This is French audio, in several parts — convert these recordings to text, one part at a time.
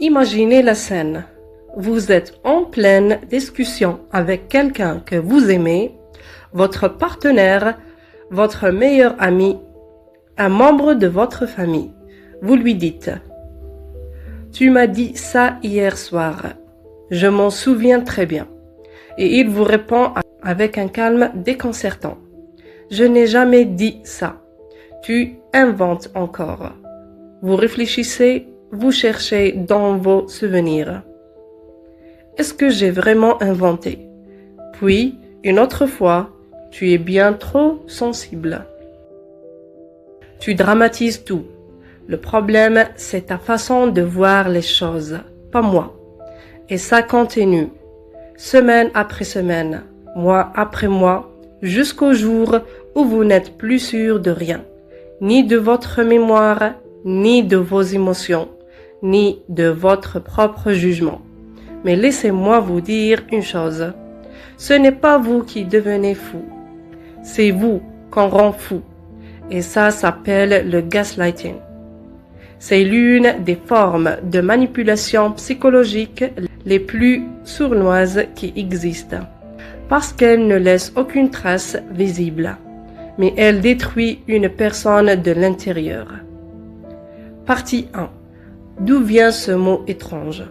Imaginez la scène. Vous êtes en pleine discussion avec quelqu'un que vous aimez, votre partenaire, votre meilleur ami, un membre de votre famille. Vous lui dites « Tu m'as dit ça hier soir. Je m'en souviens très bien. » Et il vous répond avec un calme déconcertant. « Je n'ai jamais dit ça. Tu inventes encore. » Vous réfléchissez, vous cherchez dans vos souvenirs. Est-ce que j'ai vraiment inventé? Puis, une autre fois, tu es bien trop sensible. Tu dramatises tout. Le problème, c'est ta façon de voir les choses, pas moi. Et ça continue, semaine après semaine, mois après mois, jusqu'au jour où vous n'êtes plus sûr de rien, ni de votre mémoire, ni de vos émotions, ni de votre propre jugement. Mais laissez-moi vous dire une chose. Ce n'est pas vous qui devenez fou. C'est vous qu'on rend fou. Et ça s'appelle le gaslighting. C'est l'une des formes de manipulation psychologique les plus sournoises qui existent. Parce qu'elle ne laisse aucune trace visible. Mais elle détruit une personne de l'intérieur. Partie 1. D'où vient ce mot étrange?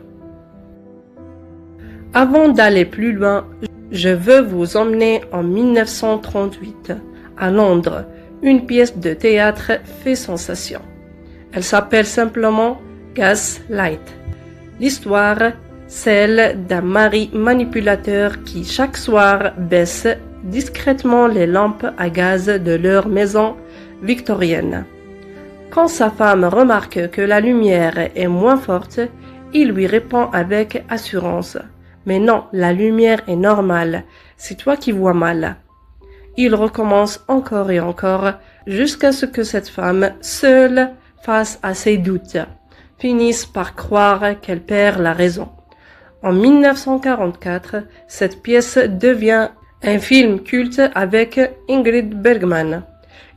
Avant d'aller plus loin, je veux vous emmener en 1938, à Londres. Une pièce de théâtre fait sensation. Elle s'appelle simplement Gaslight. L'histoire, celle d'un mari manipulateur qui chaque soir baisse discrètement les lampes à gaz de leur maison victorienne. Quand sa femme remarque que la lumière est moins forte, il lui répond avec assurance. Mais non, la lumière est normale, c'est toi qui vois mal. Il recommence encore et encore jusqu'à ce que cette femme, seule, face à ses doutes, finisse par croire qu'elle perd la raison. En 1944, cette pièce devient un film culte avec Ingrid Bergman.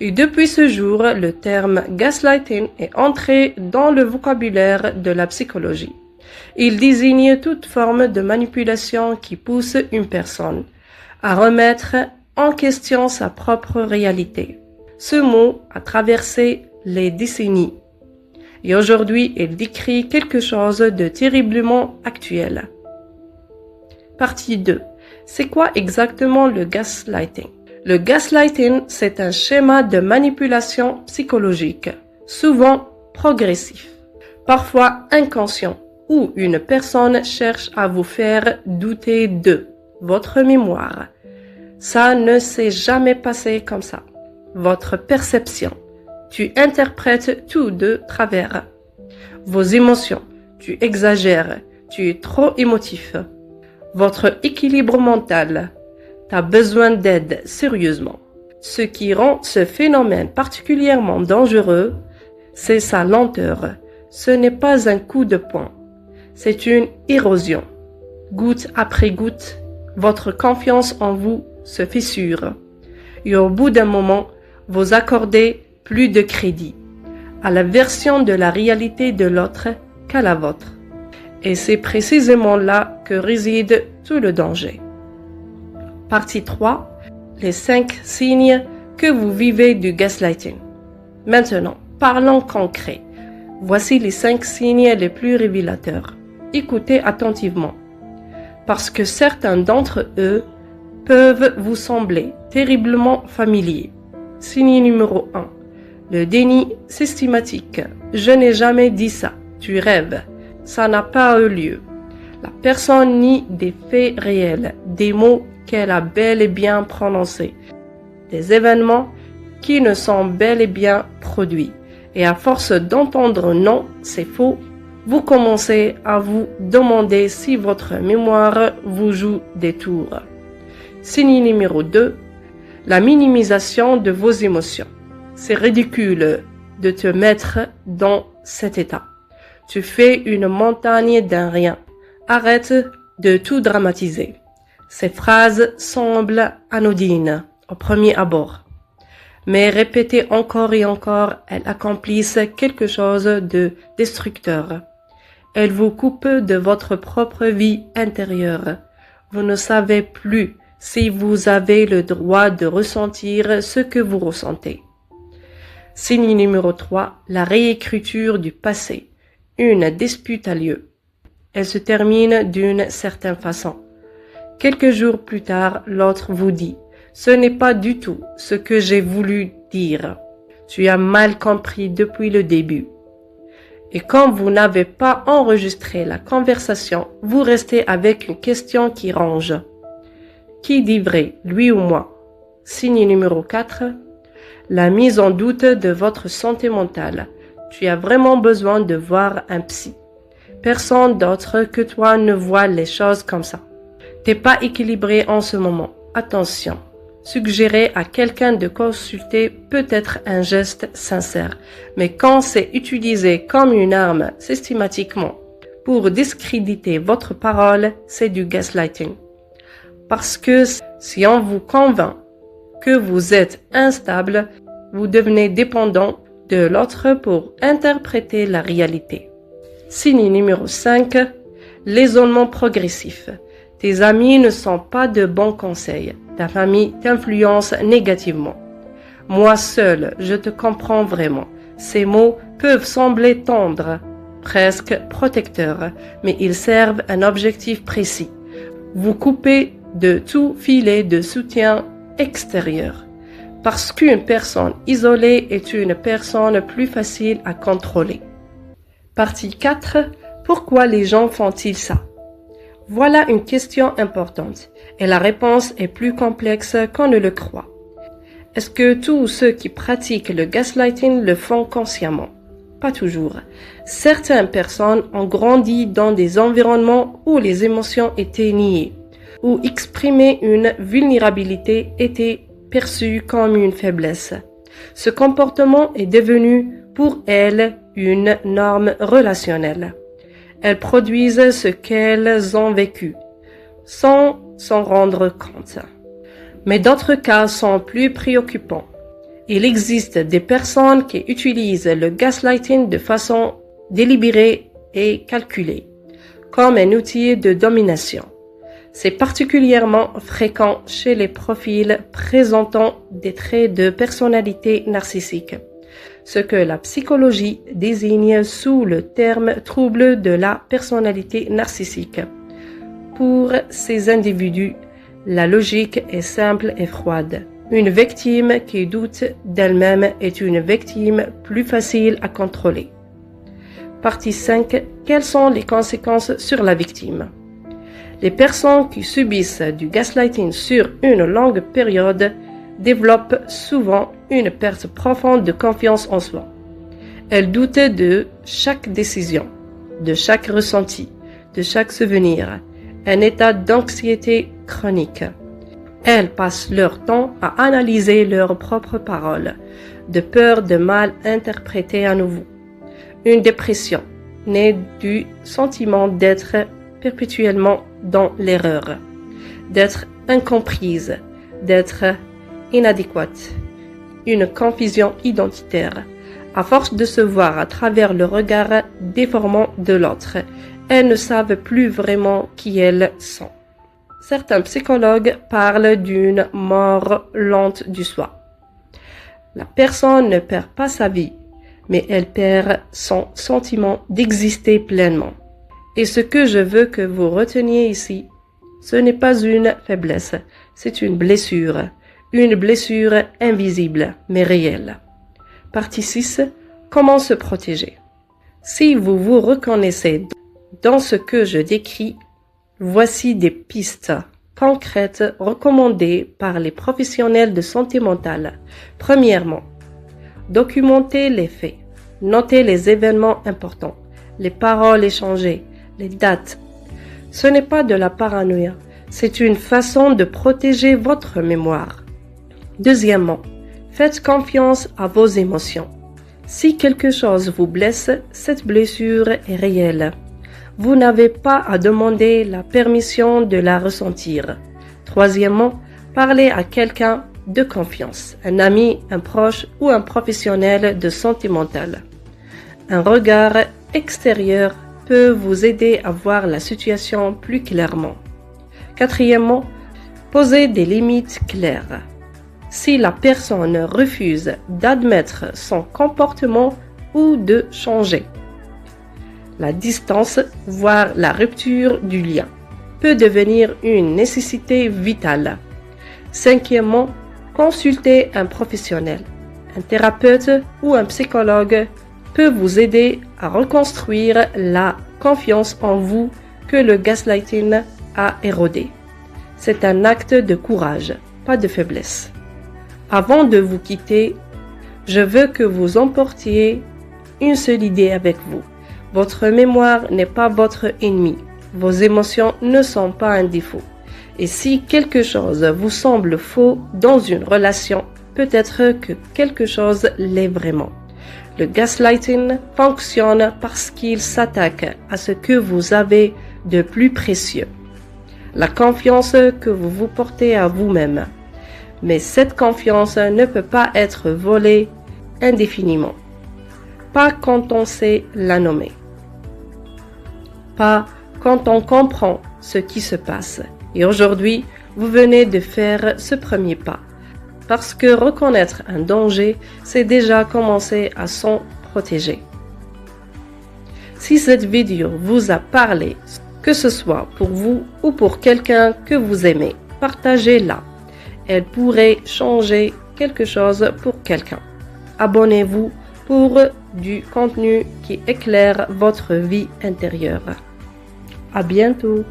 Et depuis ce jour, le terme gaslighting est entré dans le vocabulaire de la psychologie. Il désigne toute forme de manipulation qui pousse une personne à remettre en question sa propre réalité. Ce mot a traversé les décennies. Et aujourd'hui, il décrit quelque chose de terriblement actuel. Partie 2. C'est quoi exactement le gaslighting? Le gaslighting, c'est un schéma de manipulation psychologique, souvent progressif, parfois inconscient, où une personne cherche à vous faire douter de votre mémoire. Ça ne s'est jamais passé comme ça. Votre perception. Tu interprètes tout de travers. Vos émotions. Tu exagères. Tu es trop émotif. Votre équilibre mental. Tu as besoin d'aide sérieusement. Ce qui rend ce phénomène particulièrement dangereux, c'est sa lenteur. Ce n'est pas un coup de poing. C'est une érosion. Goutte après goutte, votre confiance en vous se fissure. Et au bout d'un moment, vous accordez plus de crédit à la version de la réalité de l'autre qu'à la vôtre. Et c'est précisément là que réside tout le danger. Partie 3. Les 5 signes que vous vivez du gaslighting. Maintenant, parlons concret. Voici les 5 signes les plus révélateurs. Écoutez attentivement, parce que certains d'entre eux peuvent vous sembler terriblement familiers. Signe numéro 1. Le déni systématique. Je n'ai jamais dit ça. Tu rêves. Ça n'a pas eu lieu. La personne nie des faits réels, des mots qu'elle a bel et bien prononcés, des événements qui ne sont bel et bien produits. Et à force d'entendre non, c'est faux, vous commencez à vous demander si votre mémoire vous joue des tours. Signe numéro 2. La minimisation de vos émotions. C'est ridicule de te mettre dans cet état. Tu fais une montagne d'un rien. Arrête de tout dramatiser. Ces phrases semblent anodines au premier abord. Mais répétées encore et encore, elles accomplissent quelque chose de destructeur. Elle vous coupe de votre propre vie intérieure. Vous ne savez plus si vous avez le droit de ressentir ce que vous ressentez. Signe numéro 3, la réécriture du passé. Une dispute a lieu. Elle se termine d'une certaine façon. Quelques jours plus tard, l'autre vous dit « Ce n'est pas du tout ce que j'ai voulu dire. Tu as mal compris depuis le début. » Et comme vous n'avez pas enregistré la conversation, vous restez avec une question qui ronge. Qui dit vrai, lui ou moi? Signe numéro 4. La mise en doute de votre santé mentale. Tu as vraiment besoin de voir un psy. Personne d'autre que toi ne voit les choses comme ça. T'es pas équilibré en ce moment. Attention. Suggérer à quelqu'un de consulter peut être un geste sincère, mais quand c'est utilisé comme une arme systématiquement pour discréditer votre parole, c'est du gaslighting. Parce que si on vous convainc que vous êtes instable, vous devenez dépendant de l'autre pour interpréter la réalité. Signe numéro 5, l'isolement progressif. Tes amis ne sont pas de bons conseils. Ta famille t'influence négativement. Moi seul, je te comprends vraiment. Ces mots peuvent sembler tendres, presque protecteurs, mais ils servent un objectif précis. Vous coupez de tout filet de soutien extérieur. Parce qu'une personne isolée est une personne plus facile à contrôler. Partie 4. Pourquoi les gens font-ils ça? Voilà une question importante, et la réponse est plus complexe qu'on ne le croit. Est-ce que tous ceux qui pratiquent le gaslighting le font consciemment? Pas toujours. Certaines personnes ont grandi dans des environnements où les émotions étaient niées, où exprimer une vulnérabilité était perçu comme une faiblesse. Ce comportement est devenu pour elles une norme relationnelle. Elles produisent ce qu'elles ont vécu, sans s'en rendre compte. Mais d'autres cas sont plus préoccupants. Il existe des personnes qui utilisent le gaslighting de façon délibérée et calculée, comme un outil de domination. C'est particulièrement fréquent chez les profils présentant des traits de personnalité narcissique, ce que la psychologie désigne sous le terme trouble de la personnalité narcissique. Pour ces individus, la logique est simple et froide. Une victime qui doute d'elle-même est une victime plus facile à contrôler. Partie 5. Quelles sont les conséquences sur la victime? Les personnes qui subissent du gaslighting sur une longue période développent souvent une perte profonde de confiance en soi. Elles doutent de chaque décision, de chaque ressenti, de chaque souvenir, un état d'anxiété chronique. Elles passent leur temps à analyser leurs propres paroles, de peur de mal interpréter à nouveau. Une dépression née du sentiment d'être perpétuellement dans l'erreur, d'être incomprise, d'être inadéquate, une confusion identitaire. À force de se voir à travers le regard déformant de l'autre, elles ne savent plus vraiment qui elles sont. Certains psychologues parlent d'une mort lente du soi. La personne ne perd pas sa vie, mais elle perd son sentiment d'exister pleinement. Et ce que je veux que vous reteniez ici, ce n'est pas une faiblesse, c'est une blessure invisible mais réelle. Partie 6. Comment se protéger? Si vous vous reconnaissez dans ce que je décris, voici des pistes concrètes recommandées par les professionnels de santé mentale. Premièrement, documentez les faits, notez les événements importants, les paroles échangées, les dates. Ce n'est pas de la paranoïa, c'est une façon de protéger votre mémoire. Deuxièmement, faites confiance à vos émotions. Si quelque chose vous blesse, cette blessure est réelle. Vous n'avez pas à demander la permission de la ressentir. Troisièmement, parlez à quelqu'un de confiance, un ami, un proche ou un professionnel de santé mentale. Un regard extérieur peut vous aider à voir la situation plus clairement. Quatrièmement, posez des limites claires. Si la personne refuse d'admettre son comportement ou de changer, la distance, voire la rupture du lien, peut devenir une nécessité vitale. Cinquièmement, consultez un professionnel. Un thérapeute ou un psychologue peut vous aider à reconstruire la confiance en vous que le gaslighting a érodée. C'est un acte de courage, pas de faiblesse. Avant de vous quitter, je veux que vous emportiez une seule idée avec vous. Votre mémoire n'est pas votre ennemi. Vos émotions ne sont pas un défaut. Et si quelque chose vous semble faux dans une relation, peut-être que quelque chose l'est vraiment. Le gaslighting fonctionne parce qu'il s'attaque à ce que vous avez de plus précieux, la confiance que vous vous portez à vous-même. Mais cette confiance ne peut pas être volée indéfiniment. Pas quand on sait la nommer. Pas quand on comprend ce qui se passe. Et aujourd'hui, vous venez de faire ce premier pas. Parce que reconnaître un danger, c'est déjà commencer à s'en protéger. Si cette vidéo vous a parlé, que ce soit pour vous ou pour quelqu'un que vous aimez, partagez-la. Elle pourrait changer quelque chose pour quelqu'un. Abonnez-vous pour du contenu qui éclaire votre vie intérieure. À bientôt!